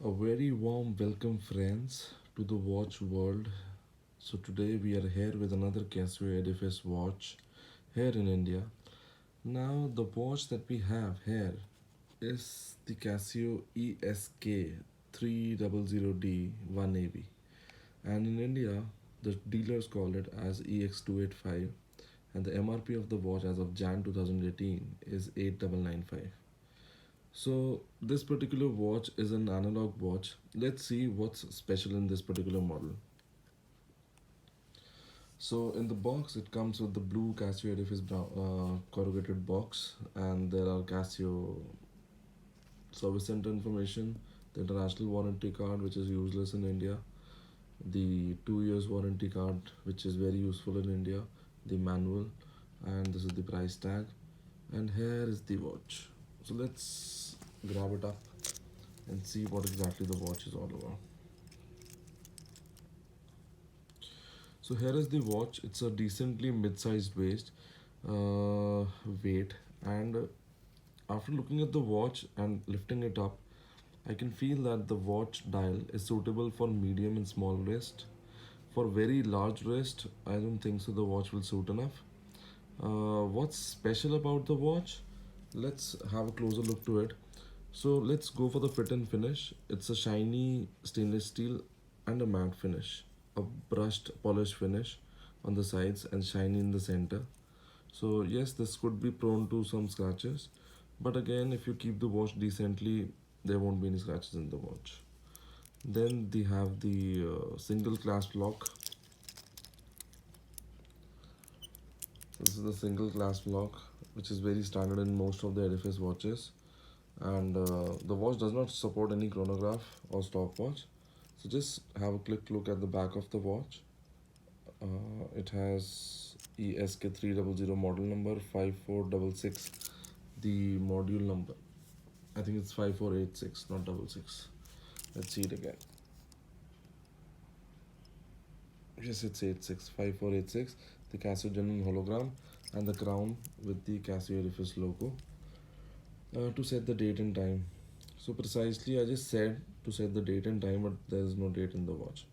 A very warm welcome, friends, to the watch world. So, today we are here with another Casio Edifice watch here in India. Now, the watch that we have here is the Casio ESK-300D-1AV, and in India, the dealers call it as EX285, and the MRP of the watch as of Jan 2018 is 8995. So this particular watch is an analog watch. Let's see what's special in this particular model. So in the box it comes with the blue Casio Edifice brown, corrugated box, and there are Casio service center information, the international warranty card which is useless in India, the 2 years warranty card which is very useful in India, the manual, and this is the price tag, and here is the watch. So let's grab it up and see what exactly the watch is all about. So here is the watch. It's a decently mid-sized uh, weight, and after looking at the watch and lifting it up, I can feel that the watch dial is suitable for medium and small wrist. For very large wrist, I don't think so the watch will suit enough. What's special about the watch? Let's have a closer look to it. So let's go for the fit and finish. It's a shiny stainless steel and a matte finish, a brushed polish finish on the sides and shiny in the center. So yes, this could be prone to some scratches, but again, if you keep the watch decently, there won't be any scratches in the watch. Then they have the single clasp lock. This is the single clasp lock, which is very standard in most of the Edifice watches, and the watch does not support any chronograph or stopwatch. So just have a quick look at the back of the watch. It has ESK300 model number 5466, the module number. I think it's 5486, not 66. Let's see it again. Yes, it's 86, 5486, the Casio genuine hologram, and the crown with the Casio Edifice logo to set the date and time. So precisely I just said to set the date and time, but there is no date in the watch.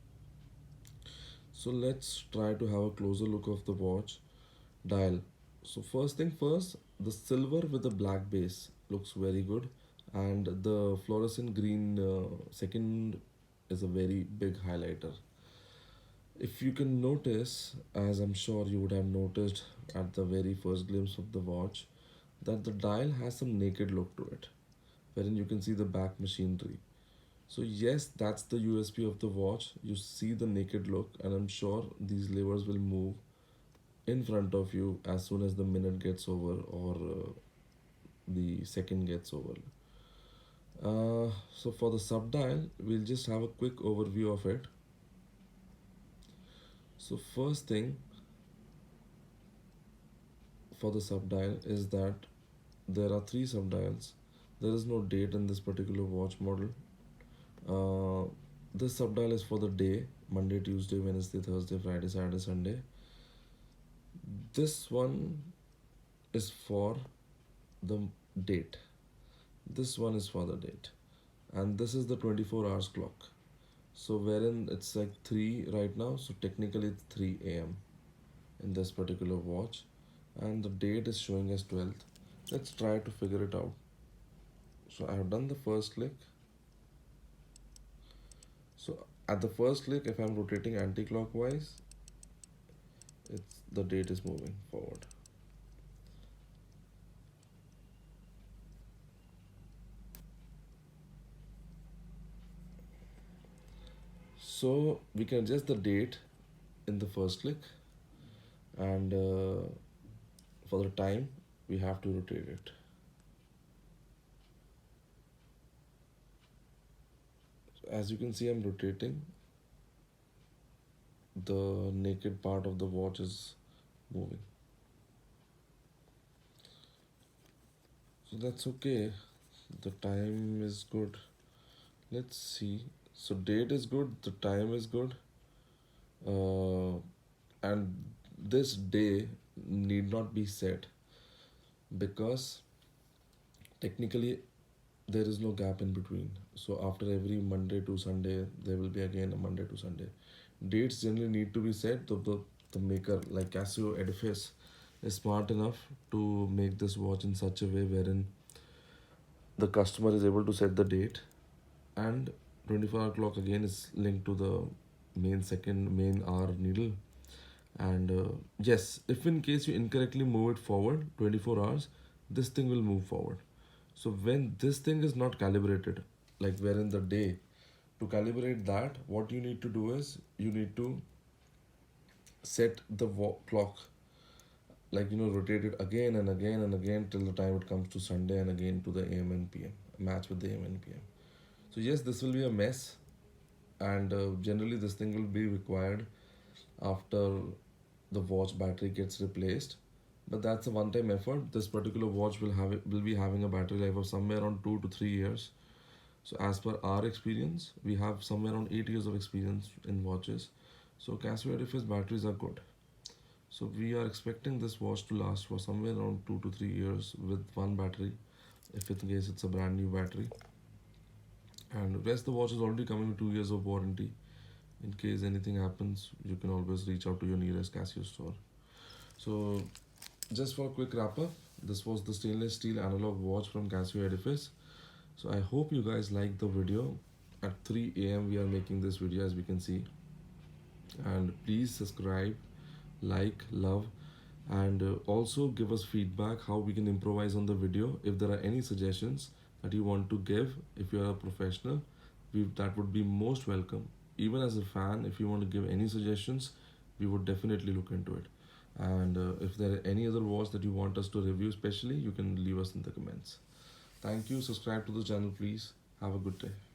So let's try to have a closer look of the watch dial. So first thing first, the silver with the black base looks very good, and the fluorescent green second is a very big highlighter. If you can notice, as I'm sure you would have noticed at the very first glimpse of the watch, that the dial has some naked look to it, wherein you can see the back machinery. So yes, that's the USP of the watch. You see the naked look, and I'm sure these levers will move in front of you as soon as the minute gets over or the second gets over. So for the sub dial, we'll just have a quick overview of it. So first thing for the sub dial is that there are three sub dials. There is no date in this particular watch model. This sub dial is for the day: Monday, Tuesday, Wednesday, Thursday, Friday, Saturday, Sunday. This one is for the date. This one is for the date, and this is the 24 hours clock. So wherein it's like 3 right now, so technically it's 3 a.m. in this particular watch, and the date is showing as 12th. Let's try to figure it out. So I have done the first click. So at the first click, if I'm rotating anti-clockwise, it's the date is moving forward. So we can adjust the date in the first click, and for the time we have to rotate it. So as you can see, I'm rotating. The naked part of the watch is moving. So that's okay. The time is good. Let's see. So date is good, the time is good, and this day need not be set because technically there is no gap in between. So after every Monday to Sunday, there will be again a Monday to Sunday. Dates generally need to be set. The maker, like Casio Edifice, is smart enough to make this watch in such a way wherein the customer is able to set the date, and 24-hour clock again is linked to the main hour needle. And yes, if in case you incorrectly move it forward 24 hours, this thing will move forward. So when this thing is not calibrated, like wherein the day, to calibrate that, what you need to do is you need to set the clock, like rotate it again and again and again till the time it comes to Sunday, and again to the AM and PM, match with the AM and PM. So yes, this will be a mess, and generally this thing will be required after the watch battery gets replaced. But that's a one-time effort. This particular watch will be having a battery life of somewhere around 2 to 3 years. So as per our experience, we have somewhere around 8 years of experience in watches. So Casio Edifice batteries are good. So we are expecting this watch to last for somewhere around 2 to 3 years with one battery, if in case it's a brand new battery. And rest the watch is already coming with 2 years of warranty. In case anything happens, you can always reach out to your nearest Casio store. So just for a quick wrap up, this was the stainless steel analog watch from Casio Edifice. So I hope you guys liked the video. At 3 a.m. we are making this video, as we can see. And please subscribe, like, love, and also give us feedback how we can improvise on the video. If there are any suggestions that you want to give, if you are a professional, that would be most welcome. Even as a fan, if you want to give any suggestions, we would definitely look into it. And if there are any other watch that you want us to review especially, you can leave us in the comments. Thank you. Subscribe to the channel, please. Have a good day.